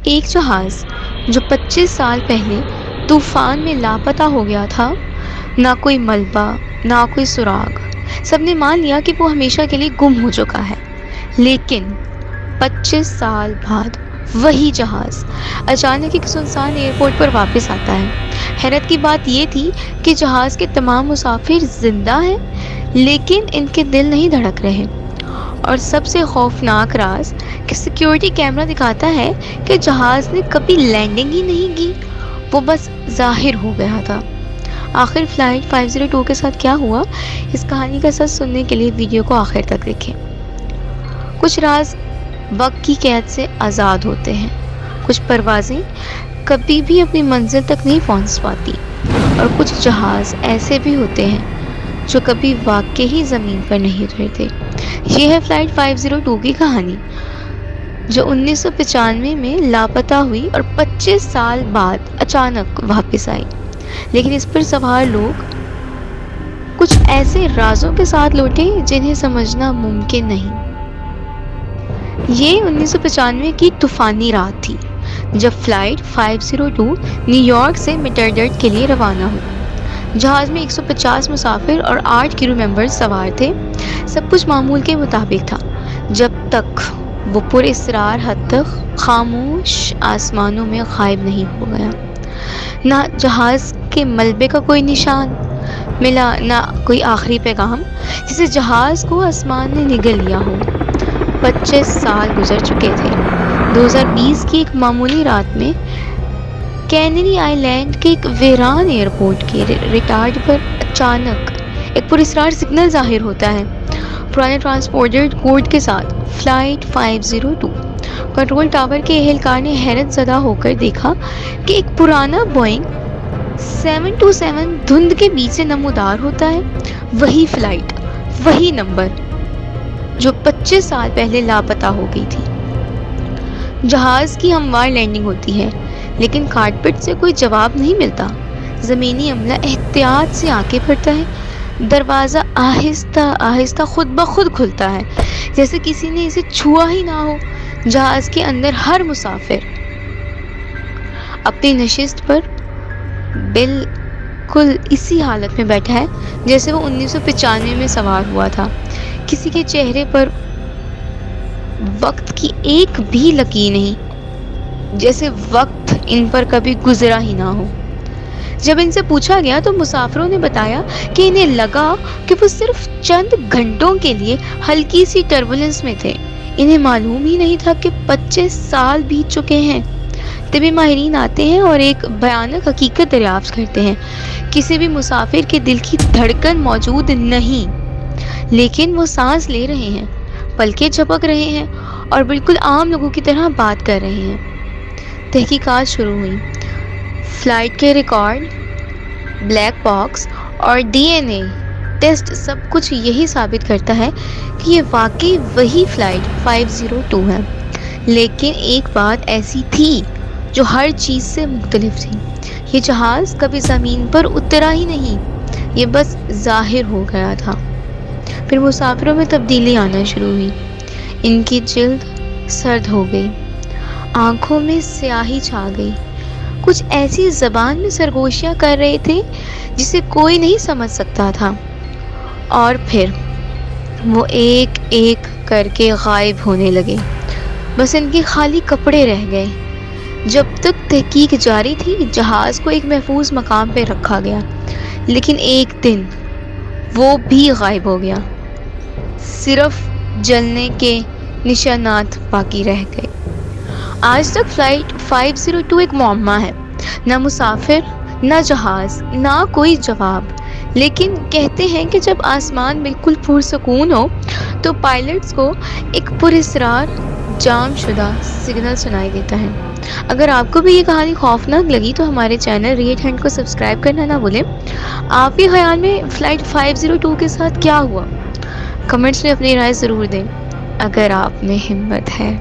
ایک جہاز جو 25 سال پہلے طوفان میں لاپتہ ہو گیا تھا، نہ کوئی ملبہ نہ کوئی سراغ، سب نے مان لیا کہ وہ ہمیشہ کے لیے گم ہو چکا ہے۔ لیکن 25 سال بعد وہی جہاز اچانک ایک سنسان ایئرپورٹ پر واپس آتا ہے۔ حیرت کی بات یہ تھی کہ جہاز کے تمام مسافر زندہ ہیں، لیکن ان کے دل نہیں دھڑک رہے۔ اور سب سے خوفناک راز کہ سیکیورٹی کیمرہ دکھاتا ہے کہ جہاز نے کبھی لینڈنگ ہی نہیں کی، وہ بس ظاہر ہو گیا تھا۔ آخر فلائٹ 502 کے ساتھ کیا ہوا، اس کہانی کا سچ سننے کے لیے ویڈیو کو آخر تک دیکھیں۔ کچھ راز وقت کی قید سے آزاد ہوتے ہیں، کچھ پروازیں کبھی بھی اپنی منزل تک نہیں پہنچ پاتی، اور کچھ جہاز ایسے بھی ہوتے ہیں جو کبھی واقعی زمین پر نہیں اترتے۔ یہ ہے فلائٹ 502 کی کہانی، جو 1995 میں لاپتہ ہوئی اور 25 سال بعد اچانک واپس آئی۔ لیکن اس پر سوار لوگ کچھ ایسے رازوں کے ساتھ لوٹے جنہیں سمجھنا ممکن نہیں۔ یہ 1995 کی طوفانی رات تھی جب فلائٹ 502 نیو یارک سے میٹرڈیٹ کے لیے روانہ ہوئی۔ جہاز میں 150 مسافر اور 8 کرو ممبرز سوار تھے۔ سب کچھ معمول کے مطابق تھا جب تک وہ پراسرار حد تک خاموش آسمانوں میں غائب نہیں ہو گیا۔ نہ جہاز کے ملبے کا کوئی نشان ملا، نہ کوئی آخری پیغام، جسے جہاز کو آسمان نے نگل لیا ہو۔ 25 سال گزر چکے تھے۔ 2020 کی ایک معمولی رات میں کینری آئی لینڈ کے ایک ویران ایئرپورٹ کے ریٹارڈ پر اچانک ایک پراسرار سگنل ظاہر ہوتا ہے، پرانے ٹرانسپونڈر کوڈ کے ساتھ فلائٹ 502۔ کنٹرول ٹاور کے اہلکار نے حیرت زدہ ہو کر دیکھا کہ ایک پرانا بوئنگ 727 دھند کے بیچ سے نمودار ہوتا ہے۔ وہی فلائٹ، وہی نمبر جو 25 سال پہلے لاپتہ ہو گئی تھی۔ جہاز کی ہموار لینڈنگ ہوتی ہے، لیکن کاکپٹ سے کوئی جواب نہیں ملتا۔ زمینی عملہ احتیاط سے آنکھیں بھرتا ہے۔ دروازہ آہستہ آہستہ خود بخود کھلتا ہے، جیسے کسی نے اسے چھوا ہی نہ ہو۔ جہاز کے اندر ہر مسافر اپنی نشست پر بالکل اسی حالت میں بیٹھا ہے جیسے وہ 1995 میں سوار ہوا تھا۔ کسی کے چہرے پر وقت کی ایک بھی لکیر نہیں، جیسے وقت ان پر کبھی گزرا ہی نہ ہو۔ جب ان سے پوچھا گیا تو مسافروں نے بتایا کہ انہیں لگا کہ وہ صرف چند گھنٹوں کے لیے ہلکی سی ٹربولنس میں تھے۔ انہیں معلوم ہی نہیں تھا کہ 25 سال بیت چکے ہیں۔ طبی ماہرین آتے ہیں اور ایک بھیانک حقیقت دریافت کرتے ہیں: کسی بھی مسافر کے دل کی دھڑکن موجود نہیں، لیکن وہ سانس لے رہے ہیں، پلکیں جھپک رہے ہیں اور بالکل عام لوگوں کی طرح بات کر رہے ہیں۔ تحقیقات شروع ہوئی۔ فلائٹ کے ریکارڈ، بلیک باکس اور ڈی این اے ٹیسٹ سب کچھ یہی ثابت کرتا ہے کہ یہ واقعی وہی فلائٹ 502 ہے۔ لیکن ایک بات ایسی تھی جو ہر چیز سے مختلف تھی: یہ جہاز کبھی زمین پر اترا ہی نہیں، یہ بس ظاہر ہو گیا تھا۔ پھر مسافروں میں تبدیلی آنا شروع ہوئی۔ ان کی جلد سرد ہو گئی، آنکھوں میں سیاہی چھا گئی، کچھ ایسی زبان میں سرگوشیاں کر رہے تھے جسے کوئی نہیں سمجھ سکتا تھا، اور پھر وہ ایک ایک کر کے غائب ہونے لگے۔ بس ان کے خالی کپڑے رہ گئے۔ جب تک تحقیق جاری تھی، جہاز کو ایک محفوظ مقام پہ رکھا گیا، لیکن ایک دن وہ بھی غائب ہو گیا۔ صرف جلنے کے نشانات باقی رہ گئے۔ آج تک فلائٹ 502 ایک معمہ ہے، نہ مسافر، نہ جہاز، نہ کوئی جواب۔ لیکن کہتے ہیں کہ جب آسمان بالکل پرسکون ہو تو پائلٹس کو ایک پراسرار جام شدہ سگنل سنائی دیتا ہے۔ اگر آپ کو بھی یہ کہانی خوفناک لگی تو ہمارے چینل ریڈ ہینڈ کو سبسکرائب کرنا نہ بھولیں۔ آپ کے خیال میں فلائٹ 502 کے ساتھ کیا ہوا؟ کمنٹس میں اپنی رائے ضرور دیں۔ اگر آپ میں ہمت ہے۔